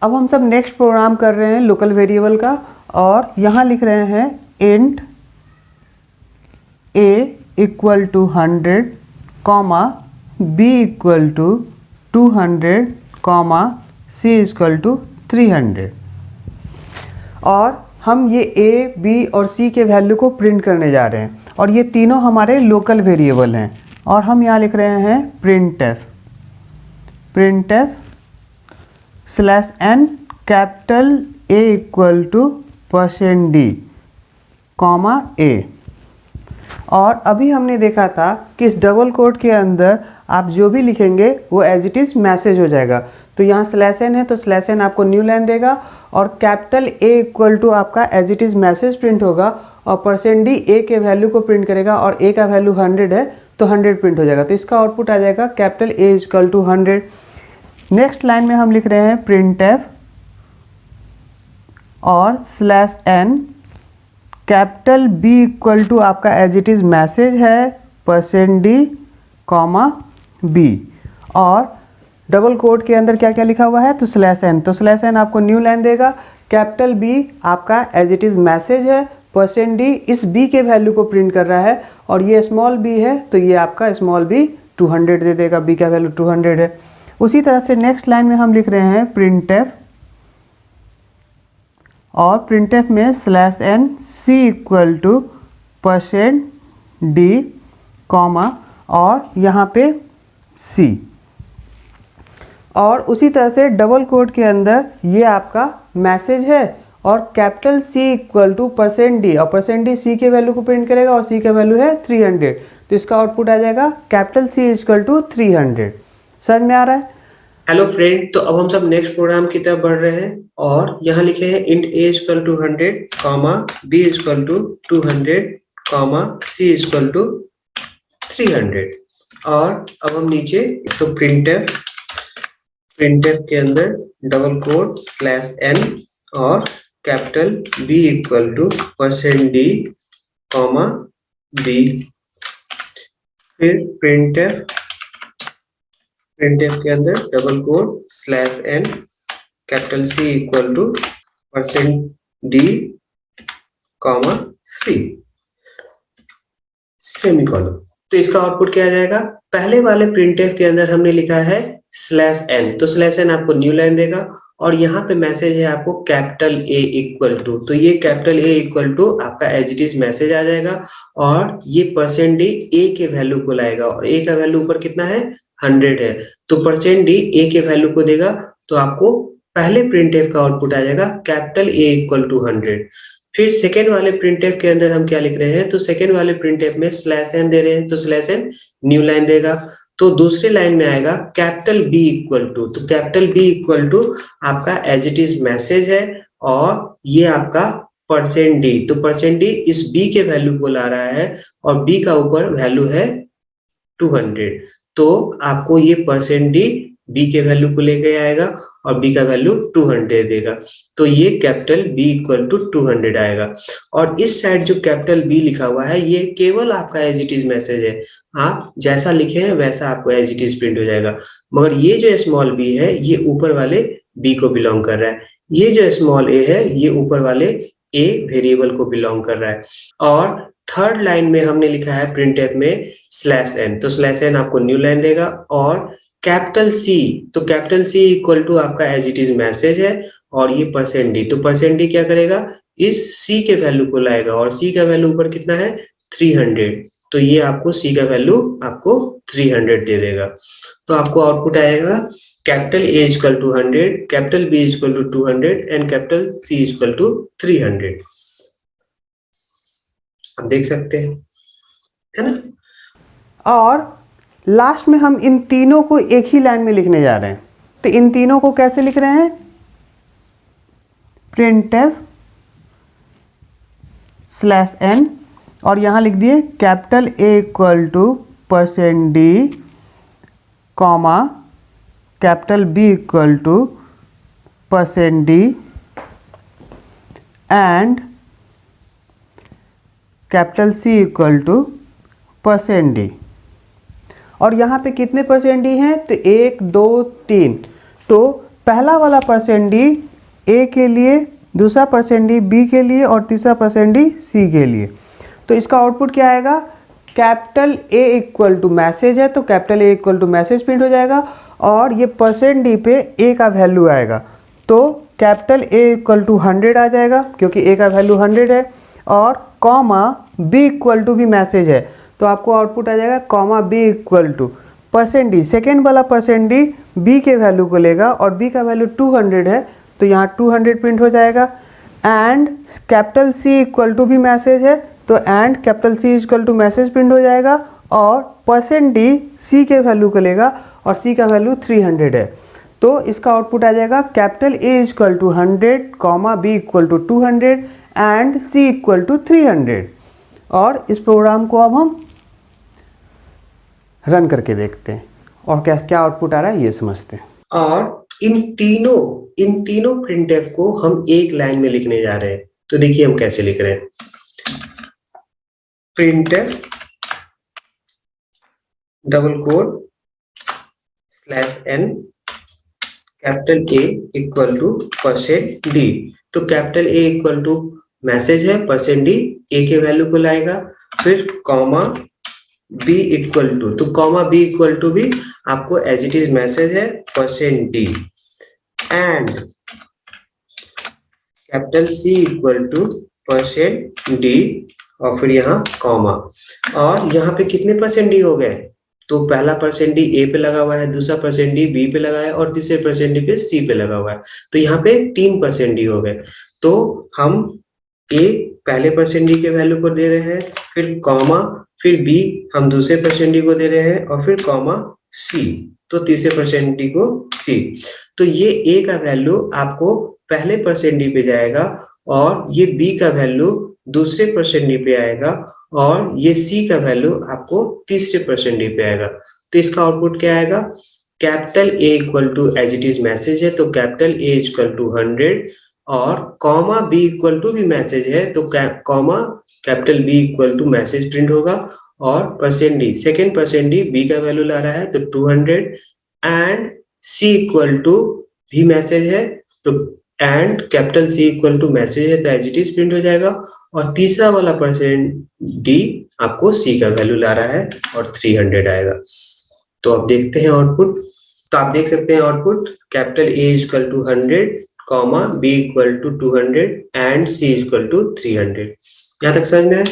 अब हम सब नेक्स्ट प्रोग्राम कर रहे हैं लोकल वेरिएबल का, और यहाँ लिख रहे हैं int a equal to 100 comma b equal to 200 comma c equal to 300। और हम ये a, b और c के वैल्यू को प्रिंट करने जा रहे हैं, और ये तीनों हमारे लोकल वेरिएबल हैं। और हम यहाँ लिख रहे हैं printf slash n capital A equal to %d comma a। और अभी हमने देखा था कि इस डबल कोट के अंदर आप जो भी लिखेंगे वो एज इट इज़ मैसेज हो जाएगा। तो यहाँ स्लैश n है तो स्लैश n आपको न्यू लाइन देगा, और कैपिटल A इक्वल टू आपका as it is message print होगा, और %d A के वैल्यू को प्रिंट करेगा, और A का वैल्यू 100 है तो 100 प्रिंट हो जाएगा। तो इसका आउटपुट आ जाएगा capital A equal to 100। Next line में हम लिख रहे हैं प्रिंटफ और slash n capital B equal to आपका एज इट इज़ मैसेज है %d कॉमा b, और डबल कोट के अंदर क्या क्या लिखा हुआ है तो स्लैश n, तो स्लैश n आपको न्यू लाइन देगा। कैपिटल B आपका एज इट इज़ मैसेज है, %d इस b के वैल्यू को प्रिंट कर रहा है, और ये स्मॉल b है तो ये आपका स्मॉल b 200 दे देगा, b का वैल्यू 200 है। उसी तरह से नेक्स्ट लाइन में हम लिख रहे हैं प्रिंटफ, और प्रिंटफ में slash n c equal to %d comma और यहाँ पे c। और उसी तरह से डबल कोट के अंदर ये आपका मैसेज है, और capital C equal to %d, और %d c के वैल्यू को प्रिंट करेगा, और c का वैल्यू है 300, तो इसका आउटपुट आ जाएगा कैपिटल C इक्वल टू 300। समझ में आ रहा है? हेलो फ्रेंड, तो अब हम सब नेक्स्ट प्रोग्राम की तरफ बढ़ रहे हैं, और यहाँ लिखे हैं int a equal to 100 comma b equal to 200 comma c equal to 300। और अब हम नीचे तो प्रिंटफ के अंदर डबल कोट स्लैश n और capital b equal to %d comma b, फिर प्रिंटफ के अंदर double quote slash n capital C equal to %d comma c semicolon. तो इसका आउटपुट क्या आ जाएगा? पहले वाले प्रिंटफ के अंदर हमने लिखा है स्लैश n, तो स्लैश n आपको न्यू लाइन देगा, और यहाँ पे मैसेज है आपको कैपिटल A इक्वल टू, तो ये कैपिटल A इक्वल टू आपका एज इट इज मैसेज आ जाएगा, और ये %d A के वैल्यू को लाएगा, और A का वैल्यू ऊपर कितना है 100 है, तो %d A के वैल्यू को देगा, तो आपको पहले प्रिंटफ का आउटपुट आ जाएगा कैपिटल A इक्वल टू 100। फिर सेकेंड वाले प्रिंटफ के अंदर हम क्या लिख रहे हैं, तो सेकेंड वाले प्रिंटफ में स्लैश n दे रहे हैं, तो स्लैश n न्यू लाइन देगा। तो दूसरी लाइन में आएगा कैपिटल B इक्वल टू, तो कैपिटल B इक्वल टू आपका एज इट इज मैसेज है, और ये आपका %d, तो %d इस B के वैल्यू को ला रहा है, और B का ऊपर वैल्यू है 200, तो आपको ये %d B के वैल्यू को लेके आएगा, और B का वैल्यू 200 देगा, तो ये कैपिटल B इक्वल टू 200 आएगा। और इस साइड जो कैपिटल B लिखा हुआ है ये केवल आपका एज इट इज मैसेज है, आप जैसा लिखे हैं वैसा आपको एज इट इज प्रिंट हो जाएगा, मगर ये जो स्मॉल b है ये ऊपर वाले B को बिलोंग कर रहा है, ये जो स्मॉल a है ये ऊपर वाले A वेरिएबल को बिलोंग कर रहा है। और थर्ड लाइन में हमने लिखा है प्रिंटफ में स्लैश n, तो स्लैश n आपको न्यू लाइन देगा, और कैपिटल C, तो कैपिटल C इक्वल टू आपका एज इट इज मैसेज है, और ये %d, तो %d क्या करेगा इस C के वैल्यू को लाएगा, और C का वैल्यू ऊपर कितना है 300, तो ये आपको C का वैल्यू आपको 300 दे देगा। तो आपको आउटपुट आएगा capital A equal to 100, capital B equal to 200 and capital C equal to 300। आप देख सकते हैं, है ना? और लास्ट में हम इन तीनों को एक ही लाइन में लिखने जा रहे हैं, तो इन तीनों को कैसे लिख रहे हैं? प्रिंटफ स्लैश n, और यहाँ लिख दिए capital A equal to %d comma capital B equal to %d and capital C equal to %d। और यहाँ पे कितने %d हैं? तो 1 2 3, तो पहला वाला %d ए के लिए, दूसरा %d बी के लिए और तीसरा %d सी के लिए। तो इसका आउटपुट क्या आएगा? Capital A equal to message है तो capital A equal to message print हो जाएगा और ये %d पे ए का वैल्यू आएगा तो कैपिटल ए इक्वल टू 100 आ जाएगा क्योंकि ए का वैल्यू 100 है और कॉमा बी इक्वल टू भी मैसेज है तो आपको आउटपुट आ जाएगा comma B equal to %d, second वाला %d बी के वैल्यू को लेगा और बी का वैल्यू 200 है तो यहाँ 200 प्रिंट हो जाएगा and capital C equal to भी मैसेज है तो and capital C equal to message print हो जाएगा और %d सी के वैल्यू को लेगा और सी का वैल्यू 300 है तो इसका आउटपुट आ जाएगा capital A equal to 100 comma B equal to 200 and C equal to 300। और इस प्रोग्राम को अब हम रन करके देखते हैं और क्या क्या आउटपुट आ रहा है ये समझते हैं। और इन तीनों प्रिंटफ को हम एक लाइन में लिखने जा रहे हैं। तो देखिए हम कैसे लिख रहे हैं। Printf double quote /n capital A equal to %d। तो capital A equal to message है, %d ए के वैल्यू को लाएगा, फिर कॉमा बी इक्वल टू, तो कॉमा बी इक्वल टू भी आपको एज इट इज मैसेज है %d and capital C equal to %d और फिर यहाँ कॉमा। और यहाँ पे कितने %d हो गए? तो पहला %d ए पे लगा हुआ है, दूसरा %d बी पे लगा है और तीसरे %d पे सी पे लगा हुआ है तो यहाँ पे 3 %d हो गए। तो हम ए पहले %d के वैल्यू को दे रहे हैं, फिर कॉमा, फिर बी हम दूसरे %d को दे रहे हैं और फिर कॉमा सी, तो तीसरे %d को सी। तो ये ए का वैल्यू आपको पहले %d पे जाएगा और ये बी का वैल्यू दूसरे %d पे आएगा और ये सी का वैल्यू आपको तीसरे %d पे आएगा। तो इसका आउटपुट क्या आएगा? Capital A equal to as it is message है तो कैपिटल ए इक्वल टू 100 और कॉमा बी इक्वल टू भी मैसेज है तो comma capital B equal to message print होगा और %d, सेकेंड %d बी का वैल्यू ला रहा है तो 200 एंड सी इक्वल टू भी मैसेज है तो and capital C equal to message है तो एज इट इज प्रिंट हो जाएगा और तीसरा वाला %d आपको सी का वैल्यू ला रहा है और 300 आएगा। तो अब देखते हैं आउटपुट। तो आप देख सकते हैं output capital A equal to 100 comma B equal to 200 and C equal to 300। यहाँ तक समझ में आया?